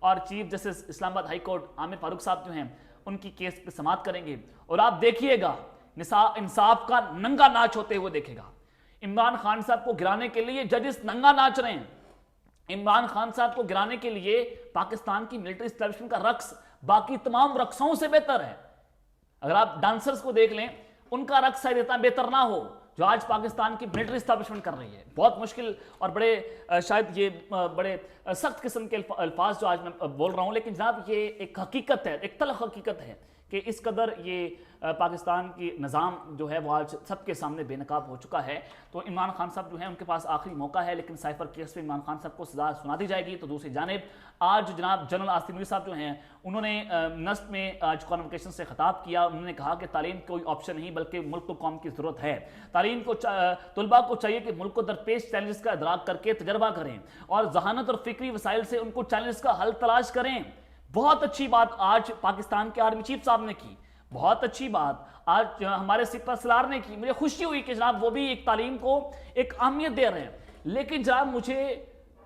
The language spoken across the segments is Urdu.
اور چیف جسٹس اسلام آباد ہائی کورٹ عامر فاروق صاحب جو ہیں ان کی کیس پہ سماعت کریں گے، اور آپ دیکھیے گا انصاف کا ننگا ناچ ہوتے ہوئے دیکھے گا۔ عمران خان صاحب کو گرانے کے لیے ججز ننگا ناچ رہے ہیں۔ عمران خان صاحب کو گرانے کے لیے پاکستان کی ملٹری اسٹیبلشمنٹ کا رقص باقی تمام رقصوں سے بہتر ہے۔ اگر آپ ڈانسرز کو دیکھ لیں، ان کا رقص شاید اتنا بہتر نہ ہو جو آج پاکستان کی ملٹری اسٹیبلشمنٹ کر رہی ہے۔ بہت مشکل اور بڑے شاید یہ بڑے سخت قسم کے الفاظ جو آج میں بول رہا ہوں، لیکن جناب یہ ایک حقیقت ہے، ایک تلخ حقیقت ہے کہ اس قدر یہ پاکستان کی نظام جو ہے وہ آج سب کے سامنے بے نقاب ہو چکا ہے۔ تو عمران خان صاحب جو ہیں ان کے پاس آخری موقع ہے، لیکن سائفر کیس پہ عمران خان صاحب کو سزا سنا دی جائے گی۔ تو دوسری جانب آج جناب جنرل آصف منوری صاحب جو ہیں انہوں نے نسٹ میں آج کانوکیشن سے خطاب کیا۔ انہوں نے کہا کہ تعلیم کوئی آپشن نہیں بلکہ ملک کو قوم کی ضرورت ہے۔ تعلیم کو طلباء کو چاہیے کہ ملک کو درپیش چیلنجز کا ادراک کر کے تجربہ کریں اور ذہانت اور فکری وسائل سے ان کو چیلنجز کا حل تلاش کریں۔ بہت اچھی بات آج پاکستان کے آرمی چیف صاحب نے کی، بہت اچھی بات آج ہمارے سپہ سالار نے کی۔ مجھے خوشی ہوئی کہ جناب وہ بھی ایک تعلیم کو ایک اہمیت دے رہے ہیں، لیکن جناب مجھے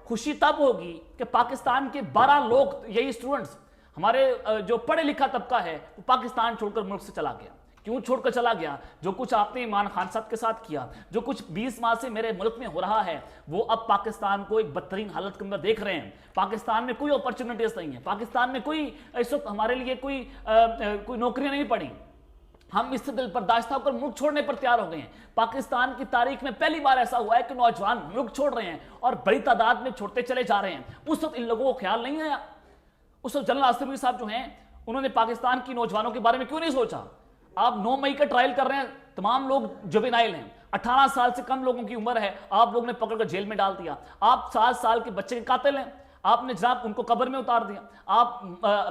خوشی تب ہوگی کہ پاکستان کے 12 لوگ یہی اسٹوڈنٹس ہمارے جو پڑھے لکھا طبقہ ہے وہ پاکستان چھوڑ کر ملک سے چلا گیا۔ کیوں چھوڑ کر چلا گیا؟ جو کچھ آپ نے عمران خان صاحب کے ساتھ کیا، جو کچھ 20 ماہ سے میرے ملک میں ہو رہا ہے، وہ اب پاکستان کو ایک بدترین حالت کے اندر دیکھ رہے ہیں۔ پاکستان میں کوئی اپرچونٹیز نہیں ہیں، پاکستان میں کوئی اس وقت ہمارے لیے کوئی نوکریاں نہیں پڑی۔ ہم اس سے دل برداشتہ ہو کر ملک چھوڑنے پر تیار ہو گئے ہیں۔ پاکستان کی تاریخ میں پہلی بار ایسا ہوا ہے کہ نوجوان ملک چھوڑ رہے ہیں اور بڑی تعداد میں چھوڑتے چلے جا رہے ہیں۔ اس وقت ان لوگوں کو خیال نہیں آیا؟ اس وقت جنرل آصف منوری صاحب جو ہیں انہوں نے پاکستان کی نوجوانوں کے بارے میں کیوں نہیں سوچا؟ آپ 9 مئی کا ٹرائل کر رہے ہیں، تمام لوگ جوینائل ہیں، 18 سال سے کم لوگوں کی عمر ہے، آپ لوگ نے پکڑ کر جیل میں ڈال دیا۔ آپ 7 سال کے بچے کے قاتل ہیں، آپ نے جناب ان کو قبر میں اتار دیا۔ آپ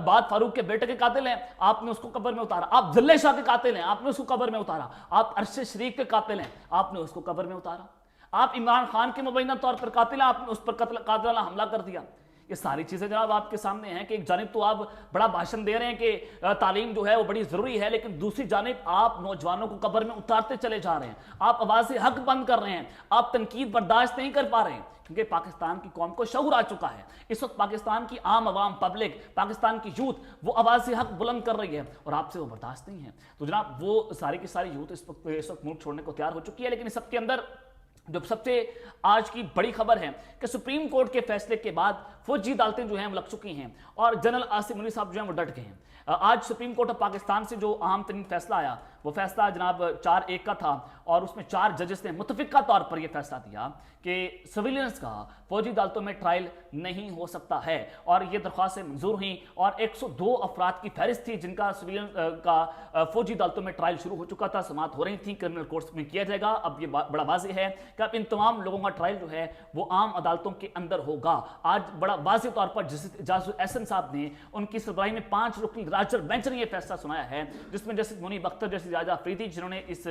بعد فاروق کے بیٹے کے قاتل ہیں، آپ نے اس کو قبر میں اتارا۔ آپ ذلے شاہ کے قاتل ہیں، آپ نے اس کو قبر میں اتارا۔ آپ ارشد شریف کے قاتل ہیں، آپ نے اس کو قبر میں اتارا۔ آپ عمران خان کے مبینہ طور پر قاتل ہیں، آپ نے اس پر قاتلانہ حملہ کر دیا۔ یہ ساری چیزیں جناب آپ کے سامنے ہیں کہ ایک جانب تو آپ بڑا بھاشن دے رہے ہیں کہ تعلیم جو ہے وہ بڑی ضروری ہے، لیکن دوسری جانب آپ نوجوانوں کو قبر میں اتارتے چلے جا رہے ہیں۔ آپ آواز حق بند کر رہے ہیں، آپ تنقید برداشت نہیں کر پا رہے ہیں، کیونکہ پاکستان کی قوم کو شعور آ چکا ہے۔ اس وقت پاکستان کی عام عوام، پبلک، پاکستان کی یوتھ وہ آواز حق بلند کر رہی ہے اور آپ سے وہ برداشت نہیں ہے۔ تو جناب وہ ساری کی ساری یوتھ اس وقت ملک چھوڑنے کو تیار ہو چکی ہے، لیکن اس سب کے اندر جو سب سے آج کی بڑی خبر ہے کہ سپریم کورٹ کے فیصلے کے بعد فوجی عدالتیں جو ہیں وہ لگ چکی ہیں اور جنرل آصف منوری صاحب جو ہیں وہ ڈٹ گئے ہیں۔ آج سپریم کورٹ آف پاکستان سے جو اہم ترین فیصلہ آیا وہ فیصلہ جناب 4-1 کا تھا، اور اس میں 4 ججز نے متفقہ طور پر یہ فیصلہ دیا کہ سویلینس کا فوجی عدالتوں میں ٹرائل نہیں ہو سکتا ہے، اور یہ درخواستیں منظور ہوئیں اور 102 افراد کی فہرست تھی جن کا سویلینس کا فوجی عدالتوں میں ٹرائل شروع ہو چکا تھا، سماعت ہو رہی تھی، کرمنل کورٹس میں کیا جائے گا۔ اب یہ بڑا واضح ہے کہ اب ان تمام لوگوں کا ٹرائل جو ہے وہ عام عدالتوں کے اندر ہوگا۔ آج بڑا واضح طور پر جسٹس اعجاز احسن صاحب نے ان کی سربراہی میں 5 رکنی لارجر بینچ نے یہ فیصلہ سنایا ہے، جس میں جسٹس منیب اختر، جسٹس راجہ افریدی جنہوں نے اس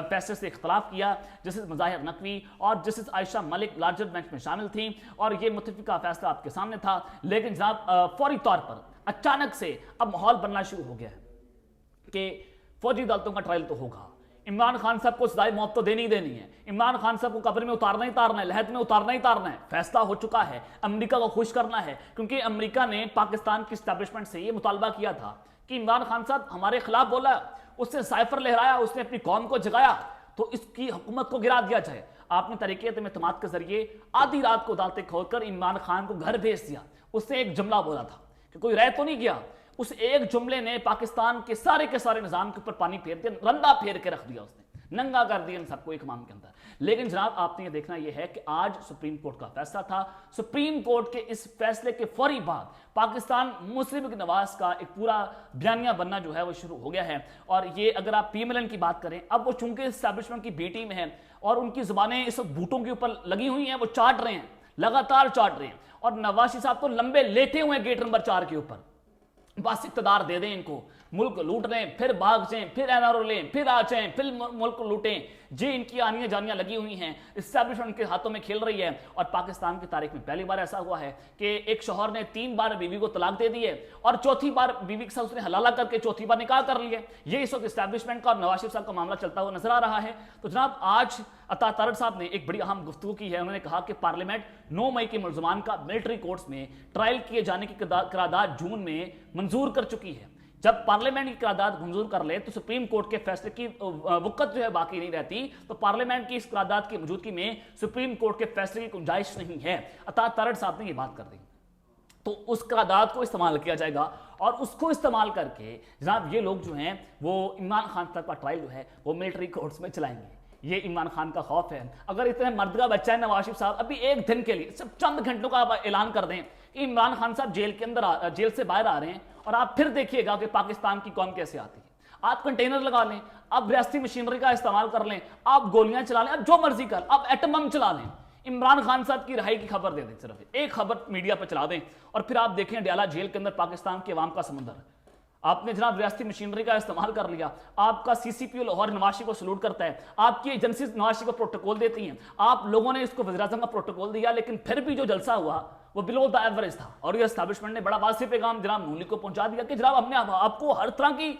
فیصلے سے اختلاف کیا، جسٹس مظاہر نقوی اور جسٹس عائشہ ملک لارجر بینچ میں شامل تھیں، اور یہ متفقہ فیصلہ آپ کے سامنے تھا۔ لیکن جناب فوری طور پر اچانک سے اب ماحول بننا شروع ہو گیا ہے کہ فوجی عدالتوں کا ٹرائل تو ہوگا، عمران خان صاحب کو سزائے موت تو دینی ہی دینی ہے، عمران خان صاحب کو قبر میں اتارنا ہی اتارنا ہے، لحد میں اتارنا ہی اتارنا ہے۔ فیصلہ ہو چکا ہے، امریکہ کو خوش کرنا ہے، کیونکہ امریکہ نے پاکستان کی اسٹیبلشمنٹ سے یہ مطالبہ کیا تھا کہ عمران خان صاحب ہمارے خلاف بولا، اس نے سائفر لہرایا، اس نے اپنی قوم کو جگایا، تو اس کی حکومت کو گرا دیا جائے۔ آپ نے طریقے اعتماد کے ذریعے آدھی رات کو عدالتیں کھول کر عمران خان کو گھر بھیج دیا۔ اس نے ایک جملہ بولا تھا کہ کوئی رہ تو نہیں گیا، اس ایک جملے نے پاکستان کے سارے نظام کے اوپر پانی پھیر دیا، رندا پھیر کے رکھ دیا، اس نے ننگا کر دیا ان سب کو ایک امام کے اندر۔ لیکن جناب آپ نے یہ دیکھنا یہ ہے کہ آج سپریم کورٹ کا فیصلہ تھا، سپریم کورٹ کے اس فیصلے کے فوری بعد پاکستان مسلم لیگ نواز کا ایک پورا بیانیہ بننا جو ہے وہ شروع ہو گیا ہے۔ اور یہ اگر آپ پی ایم ایل این کی بات کریں، اب وہ چونکہ اسٹیبلشمنٹ کی بی ٹیم ہے اور ان کی زبانیں اس وقت بوٹوں کے اوپر لگی ہوئی ہیں، وہ چاٹ رہے ہیں، لگاتار چاٹ رہے ہیں، اور نواز شریف صاحب تو لمبے لیٹے ہوئے ہیں گیٹ نمبر 4 کے اوپر، بس اقتدار دے دیں ان کو، ملک لوٹ لیں، پھر بھاگ جائیں، پھر این آر او لیں، پھر آ جائیں، پھر ملک لوٹیں، جی ان کی آنیاں جانیاں لگی ہوئی ہیں، اسٹیبلشمنٹ کے ہاتھوں میں کھیل رہی ہے۔ اور پاکستان کی تاریخ میں پہلی بار ایسا ہوا ہے کہ ایک شوہر نے 3 بار بیوی کو طلاق دے دی ہے اور چوتھی بار بیوی کے ساتھ اس نے حلالہ کر کے چوتھی بار نکاح کر لیا ہے۔ یہ اس وقت اسٹیبلشمنٹ کا اور نواز شریف صاحب کا معاملہ چلتا ہوا نظر آ رہا ہے۔ تو جناب آج عطا تارڑ صاحب نے ایک بڑی اہم گفتگو کی ہے. انہوں نے کہا کہ پارلیمنٹ 9 مئی کے ملزمان کا ملٹری کورٹس میں ٹرائل کیے جانے کی قرارداد جون میں منظور کر چکی ہے. جب پارلیمنٹ کی قرارداد منظور کر لے تو سپریم کورٹ کے فیصلے کی وقت جو ہے باقی نہیں رہتی. تو پارلیمنٹ کی اس قرارداد کی موجودگی میں سپریم کورٹ کے فیصلے کی گنجائش نہیں ہے. عطا تارڑ صاحب نے یہ بات کر دی. تو اس قرارداد کو استعمال کیا جائے گا اور اس کو استعمال کر کے جناب یہ لوگ جو ہیں وہ عمران خان صاحب کا ٹرائل جو ہے وہ ملٹری کورٹس میں چلائیں گے. یہ عمران خان کا خوف ہے. اگر اتنے مرد کا بچہ ہے نواز شریف صاحب ابھی ایک دن کے لیے صرف چند گھنٹوں کا اعلان کر دیں کہ عمران خان صاحب جیل سے باہر آ رہے ہیں اور آپ پھر دیکھیے گا کہ پاکستان کی قوم کیسے آتی ہے. آپ کنٹینر لگا لیں, آپ ریاستی مشینری کا استعمال کر لیں, آپ گولیاں چلا لیں, آپ جو مرضی کر, آپ ایٹم بم چلا لیں, عمران خان صاحب کی رہائی کی خبر دے دیں, صرف ایک خبر میڈیا پہ چلا دیں اور پھر آپ دیکھیں ڈیالہ جیل کے اندر پاکستان کے عوام کا سمندر. آپ نے جناب ریاستی مشینری کا استعمال کر لیا, آپ کا سی سی پی او لاہور نواز شریف کو سلوٹ کرتا ہے, آپ کی ایجنسیز نواز شریف کو پروٹوکول دیتی ہیں, آپ لوگوں نے اس کو وزیر اعظم کا پروٹوکول دیا, لیکن پھر بھی جو جلسہ ہوا وہ بلو دا ایوریج تھا. اور یہ اسٹیبلشمنٹ نے بڑا واضح پیغام جناب نون لیگ کو پہنچا دیا کہ جناب ہم نے آپ کو ہر طرح کی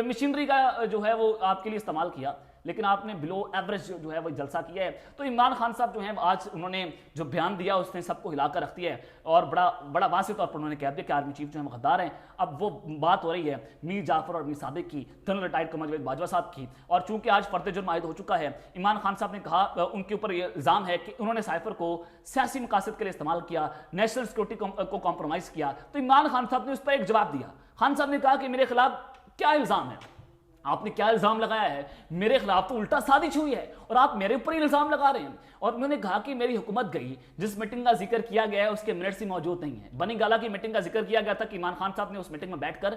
مشینری کا جو ہے وہ آپ کے لیے استعمال کیا, لیکن آپ نے بلو ایوریج جو ہے وہ جلسہ کیا ہے. تو عمران خان صاحب جو ہیں آج انہوں نے جو بیان دیا اس نے سب کو ہلا کر رکھ دیا ہے اور بڑا واضح طور پر انہوں نے کہہ دیا کہ آرمی چیف جو ہیں غدار ہیں. اب وہ بات ہو رہی ہے میر جعفر اور میر صادق کی, جنرل ریٹائرڈ قمر جاوید باجوہ صاحب کی, اور چونکہ آج فرد جرم عائد ہو چکا ہے, عمران خان صاحب نے کہا ان کے اوپر یہ الزام ہے کہ انہوں نے سائفر کو سیاسی مقاصد کے لیے استعمال کیا, نیشنل سیکورٹی کو کمپرومائز کیا. تو عمران خان صاحب نے اس پر ایک جواب دیا. خان صاحب نے کہا کہ میرے خلاف کیا الزام ہے, آپ نے کیا الزام لگایا ہے, میرے خلاف تو الٹا سازش ہوئی ہے اور آپ میرے اوپر ہی الزام لگا رہے ہیں. اور انہوں نے کہا کہ میری حکومت گئی, جس میٹنگ کا ذکر کیا گیا ہے اس کے منٹس ہی موجود نہیں ہیں. بنی گالا کی میٹنگ کا ذکر کیا گیا تھا کہ عمران خان صاحب نے اس میٹنگ میں بیٹھ کر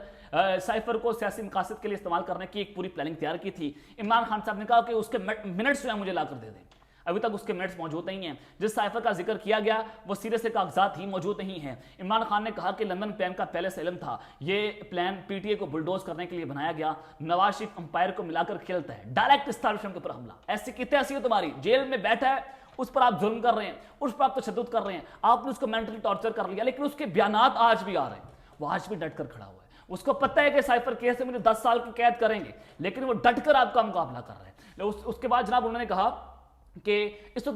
سائفر کو سیاسی مقاصد کے لیے استعمال کرنے کی ایک پوری پلاننگ تیار کی تھی. عمران خان صاحب نے کہا کہ اس کے منٹس جو ہیں مجھے لا کر دے دیں. ابھی تک اس کے منٹس موجود نہیں ہیں. جس سائفر کا ذکر کیا گیا وہ سیرے سے کاغذات ہی موجود نہیں ہیں. عمران خان نے کہا کہ لندن پلان کا پہلے سے علم تھا, یہ پلان پی ٹی اے کو بلڈوز کرنے کے لیے بنایا گیا. نواز شریف امپائر کو ملا کر کھیلتا ہے, ڈائریکٹ اسٹیبلشمنٹ کے اوپر حملہ. ایسی کی تیسی ہے تمہاری, جیل میں بیٹھا ہے اس پر آپ ظلم کر رہے ہیں, اس پر آپ تشدد کر رہے ہیں, آپ نے اس کو مینٹلی ٹارچر کر لیا, لیکن اس کے بیانات آج بھی آ رہے ہیں. وہ آج بھی ڈٹ کر کھڑا ہوا ہے. اس کو پتہ ہے کہ سائفر کیس سے مجھے 10 سال کی قید کریں گے, لیکن وہ ڈٹ کر آپ کا مقابلہ کر رہے ہیں. اس کے بعد جناب انہوں نے کہا کہ اس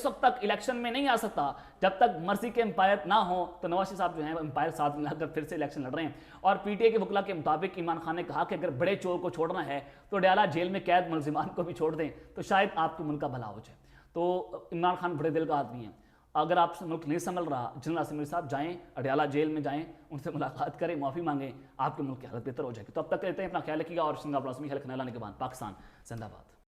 وقت تک الیکشن میں نہیں آ سکتا جب تک مرضی کے امپائر نہ ہو. تو نواز شریف صاحب جو ہیں امپائر ساتھ ملا کر پھر سے الیکشن لڑ رہے ہیں. اور پی ٹی اے کے وکلا کے مطابق عمران خان نے کہا کہ اگر بڑے چور کو چھوڑنا ہے تو ڈیالہ جیل میں قید ملزمان کو بھی چھوڑ دیں تو شاید آپ کے ملک کا بھلا ہو جائے. تو عمران خان بڑے دل کا آدمی ہیں. اگر آپ سے ملک نہیں سنبھل رہا, جنرل اسمبلی صاحب جائیں اڈیالہ جیل میں جائیں, ان سے ملاقات کریں, معافی مانگیں, آپ کے ملک کی حالت بہتر ہو جائے گی. تو اب تک کہتے ہیں اپنا خیال رکھیے گا اور سنگاپور رسمی خیال رکھنے لانے کے بعد پاکستان زندہ باد.